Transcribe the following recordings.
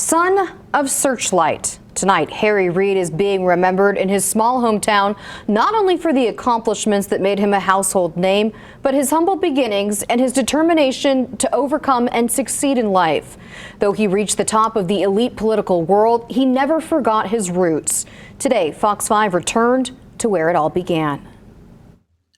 Son of Searchlight. Tonight, Harry Reid is being remembered in his small hometown, not only for the accomplishments that made him a household name, but his humble beginnings and his determination to overcome and succeed in life. Though he reached the top of the elite political world, he never forgot his roots. Today, Fox 5 returned to where it all began.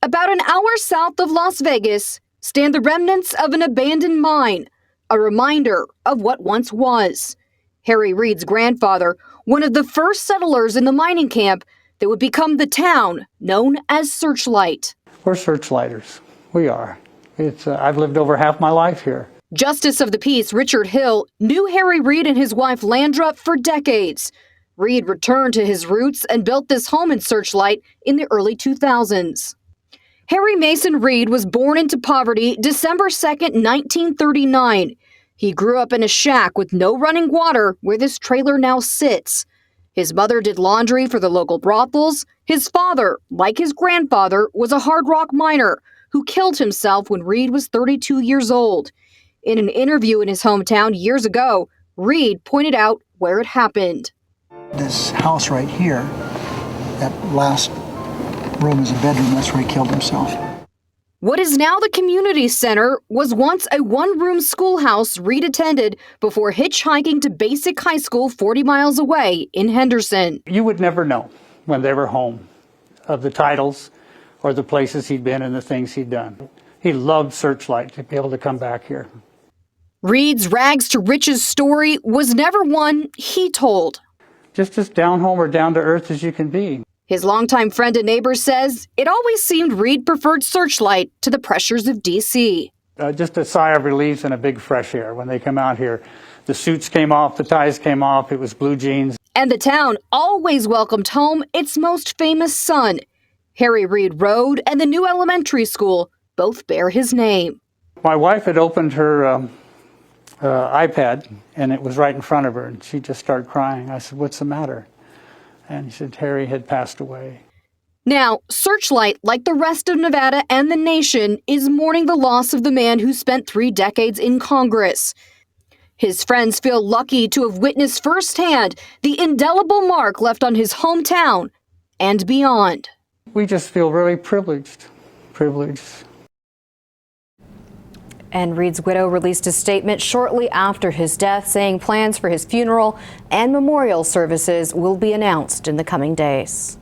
About an hour south of Las Vegas stand the remnants of an abandoned mine, a reminder of what once was. Harry Reid's grandfather, one of the first settlers in the mining camp that would become the town known as Searchlight. We're Searchlighters. We are. I've lived over half my life here. Justice of the Peace Richard Hill knew Harry Reid and his wife Landra for decades. Reid returned to his roots and built this home in Searchlight in the early 2000s. Harry Mason Reid was born into poverty December 2nd, 1939. He grew up in a shack with no running water where this trailer now sits. His mother did laundry for the local brothels. His father, like his grandfather, was a hard rock miner who killed himself when Reid was 32 years old. In an interview in his hometown years ago, Reid pointed out where it happened. This house right here, that last room is a bedroom. That's where he killed himself. What is now the community center was once a one-room schoolhouse Reid attended before hitchhiking to Basic High School 40 miles away in Henderson. You would never know when they were home of the titles or the places he'd been and the things he'd done. He loved Searchlight to be able to come back here. Reid's rags to riches story was never one he told. Just as down home or down to earth as you can be. His longtime friend and neighbor says it always seemed Reid preferred Searchlight to the pressures of D.C. Just a sigh of relief and a big fresh air when they come out here. The suits came off, the ties came off, it was blue jeans. And the town always welcomed home its most famous son. Harry Reid Road and the new elementary school both bear his name. My wife had opened her iPad and it was right in front of her and she just started crying. I said, "What's the matter?" And he said Harry had passed away. Now, Searchlight, like the rest of Nevada and the nation, is mourning the loss of the man who spent 3 decades in Congress. His friends feel lucky to have witnessed firsthand the indelible mark left on his hometown and beyond. We just feel really privileged. And Reid's widow released a statement shortly after his death saying plans for his funeral and memorial services will be announced in the coming days.